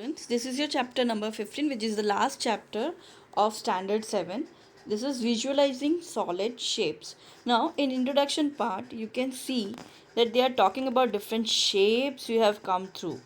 students. This is your chapter number 15, which is the last chapter of standard 7. This is visualizing solid shapes. Now, in introduction part, you can see that they are talking about different shapes you have come through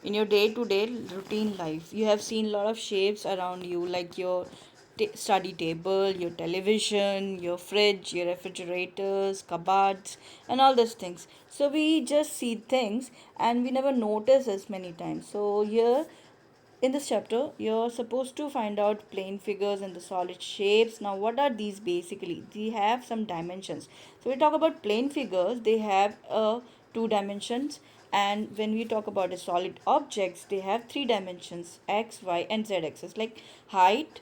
in your day to day routine life. You have seen a lot of shapes around you, like your study table, your television, your fridge, your refrigerators, cupboards, and all those things. So we just see things and we never notice as many times. So here in this chapter, you're supposed to find out plane figures and the solid shapes. Now, what are these basically? They have some dimensions. So, we talk about plane figures, they have two dimensions. And when we talk about the solid objects, they have three dimensions: x, y, and z axis, like height,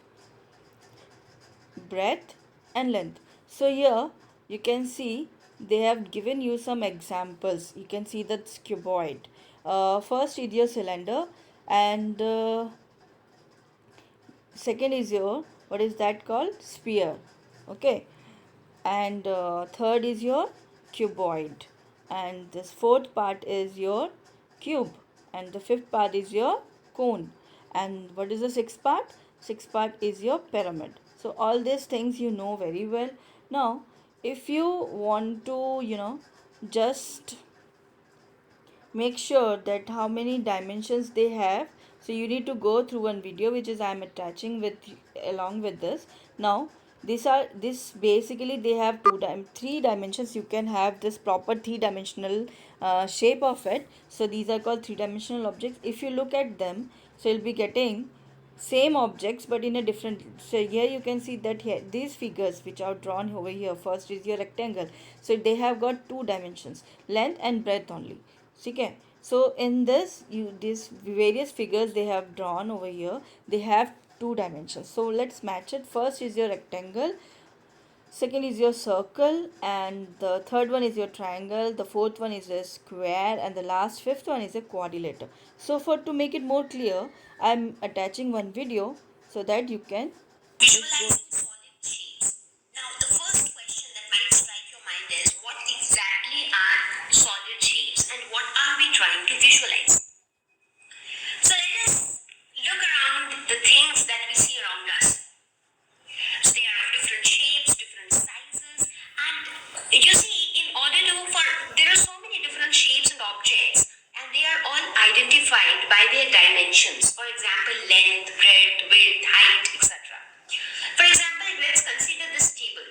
breadth, and length. So, here you can see they have given you some examples. You can see that's cuboid. First is your cylinder, and second is your, what is that called, sphere. Okay, and third is your cuboid, and this fourth part is your cube, and the fifth part is your cone, and what is the sixth part? Sixth part is your pyramid. So all these things you know very well. Now if you want to just make sure that how many dimensions they have, so you need to go through one video which is I am attaching with along with this. Now this basically they have three dimensions. You can have this proper three-dimensional shape of it. So these are called three-dimensional objects. If you look at them, so you'll be getting same objects but in a different. So here you can see that here these figures which are drawn over here, first is your rectangle. So they have got two dimensions, length and breadth only. Okay, so in this these various figures they have drawn over here, they have two dimensions. So let's match it. First is your rectangle, second is your circle, and the third one is your triangle, the fourth one is a square, and the last fifth one is a quadrilateral. So for to make it more clear, I'm attaching one video so that you can Visualizing solid shapes. Now, the first question that might strike your mind is, what exactly are solid shapes and what are we trying to visualize? So let us look around the things that we see around us. So they are of different shapes, different sizes, and you see, in order to, there are so many different shapes and objects, and they are all identified by their dimensions. For example, length, breadth, width, height, etc. For example, let's consider this table.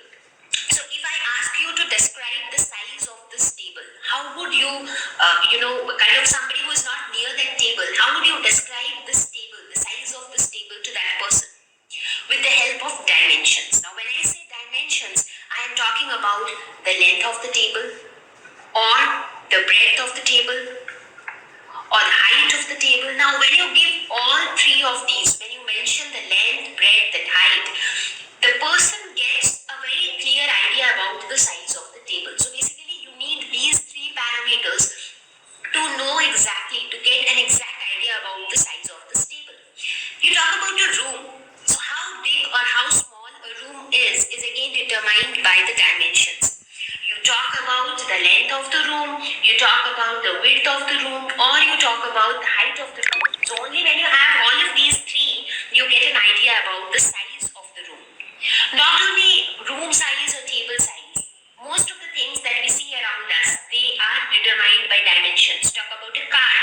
So if I ask you to describe the size of this table, how would you, kind of somebody who is not near that table, how would you describe this table, the size of this table to that person? With the help of dimensions. Now, when I say dimensions, I am talking about the length of the table, or the breadth of the table, or the height of the table. Now, when you give all three of these, when you mention the length, breadth, and height, the person gets a very clear idea about the size of the table. So basically, you need these three parameters to know exactly, to get an exact idea about the size of this table. You talk about your room. So how big or how small a room is again determined by the dimensions. You talk about the length of the room, you talk about the width of the room, or you talk about the height of the room. So only when you have all of these three, you get an idea about the size of the room. Not only room size or table size, most of the things that we see around us, they are determined by dimensions. Talk about a car.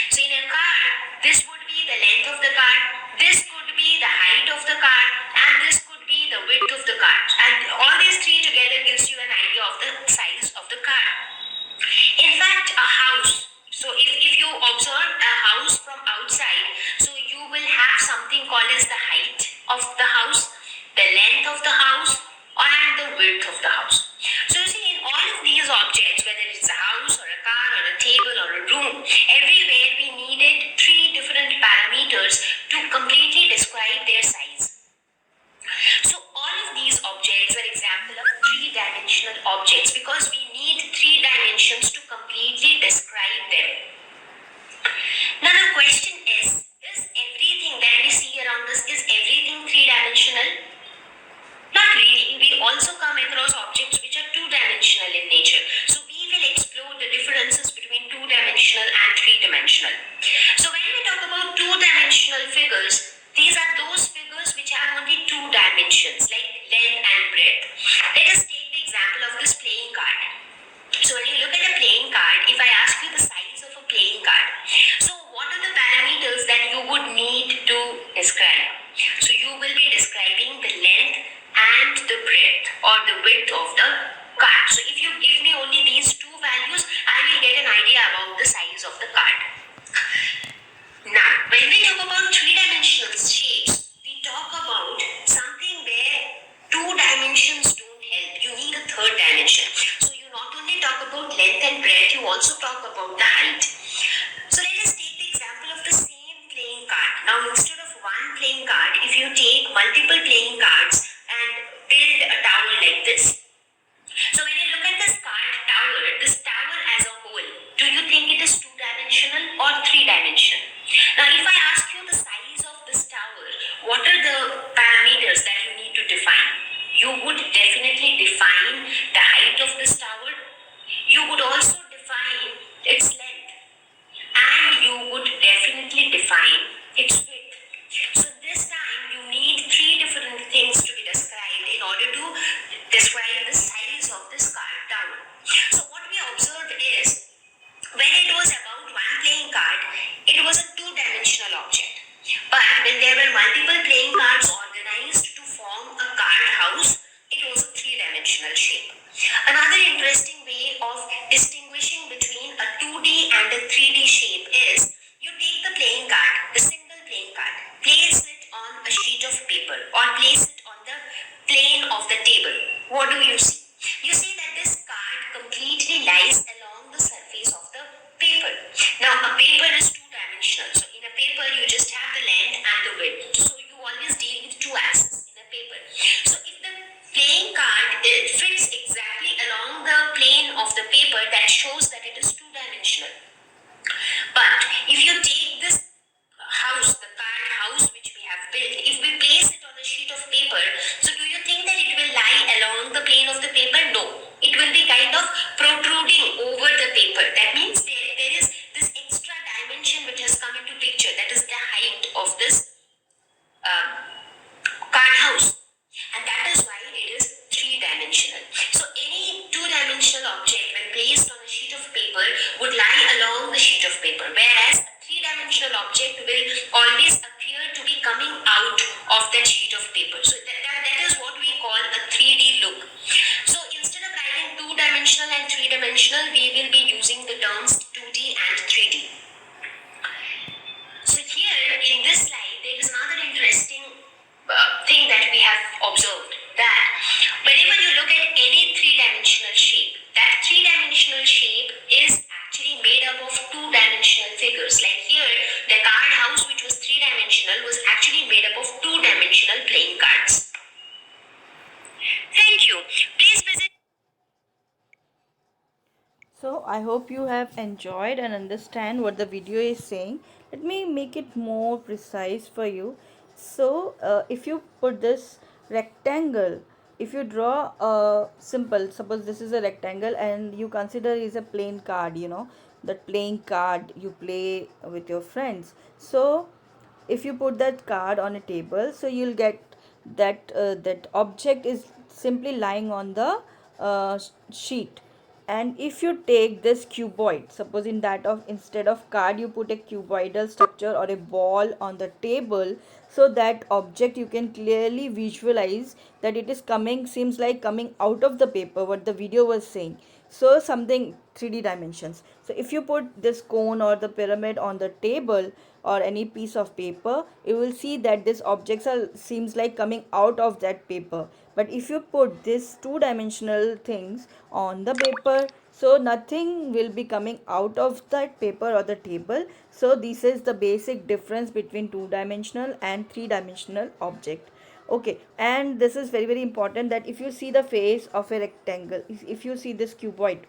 So in a car, this would be the length of the car, this could be the height of the car, and this could be the width of the car. And all these three together gives you an idea of the size of the car. In fact, a house. So if you observe a house from outside, so you will have something called as the height of the house, the length of the house, and the width of the house. So you see, in all of these objects, whether it's a house or a car or a table or a room, everywhere we needed three different parameters to completely describe their size. So all of these objects are example of three-dimensional objects because we need three dimensions to completely describe them. Now the question is everything that we see around us, is everything three-dimensional? Not really. We also come across objects which are two-dimensional in nature. So we will explore the differences between two-dimensional and three-dimensional. two-dimensional figures, these are those figures which have only two dimensions, like length and breadth. Let us take the example of this playing card. So when you look at a playing card, if I ask you the size of a playing card, so what are the parameters that you would need to describe? So you will be describing the length and the breadth or the width of the card. So if you give me only these two values, I will get an idea about the size of the card. Now, when we talk about three-dimensional shapes, we talk about something where two dimensions don't help. You need a third dimension. So you not only talk about length and breadth, you also talk about the height. So let us take the example of the same playing card. Now, instead of one playing card, if you take multiple playing cards and build a tower like this. So when you look at this tower as a whole, do you think it is two-dimensional or three-dimensional? Now, if I ask you the size of this tower, what are the parameters that you need to define? You would definitely define the height of this tower. You would also define its length. And you would definitely define its width. So this time you need three different things to be described in order to describe the size of this card tower. So what we observed is, when it was about one playing card, it was a two-dimensional object. But when there were multiple playing cards organized to form a card house, it was a three-dimensional shape. Another interesting way of distinguishing between a 2D and a 3D shape is, you take the playing card, the single playing card, place it on a sheet of paper or place it on the plane of the table. What do you see? You see that this card completely lies along the surface of the paper. Now, a paper is two-dimensional. So in a paper, you just have the length and the width. So you always deal with two axes in a paper. So if the playing card fits exactly along the plane of the paper, that shows that it is two-dimensional. But if you take this house, the card house which we have built, if we place it on a sheet of paper, so do you think that it will lie along the plane of the paper? No. It will be kind of protruding over the paper. That means there is this extra dimension which has come into picture. That is the height of this card house. And that is why it is three-dimensional. So any two-dimensional object when placed on a sheet of paper would lie along the sheet of paper, whereas a three-dimensional object will always appear to be coming out of that sheet of paper. So that is what we call a 3D look. So instead of writing two-dimensional and three-dimensional, we will be using the terms 2D and 3D. So here in this slide, there is another interesting thing that we have observed, that whenever you look at any three-dimensional shape, that three-dimensional shape is actually made up of two-dimensional figures. Like here, the card house, which was three-dimensional, was actually made up of two-dimensional playing cards. Thank you. Please visit. So I hope you have enjoyed and understand what the video is saying. Let me make it more precise for you. So if you put this rectangle, if you draw a simple, suppose this is a rectangle and you consider is a plain card, that playing card you play with your friends. So if you put that card on a table, so you'll get that that object is simply lying on the sheet. And if you take this cuboid, suppose in that of instead of card you put a cuboidal structure or a ball on the table, so that object you can clearly visualize that it is coming, seems like coming out of the paper, what the video was saying. So something 3D dimensions. So if you put this cone or the pyramid on the table or any piece of paper, you will see that this objects are seems like coming out of that paper. But if you put this two-dimensional things on the paper, so nothing will be coming out of that paper or the table. So this is the basic difference between two-dimensional and three-dimensional object. Okay, and this is very important, that if you see the face of a rectangle, if you see this cuboid,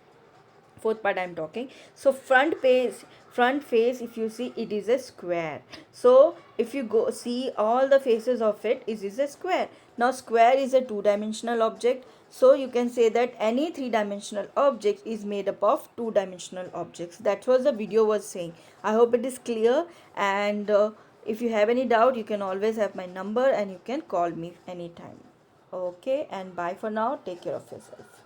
fourth part I am talking, so front face if you see, it is a square. So if you go see all the faces of it, it is a square. Now square is a two-dimensional object, so you can say that any three-dimensional object is made up of two-dimensional objects. That was the video was saying. I hope it is clear. And If you have any doubt, you can always have my number and you can call me anytime. Okay, and bye for now. Take care of yourself.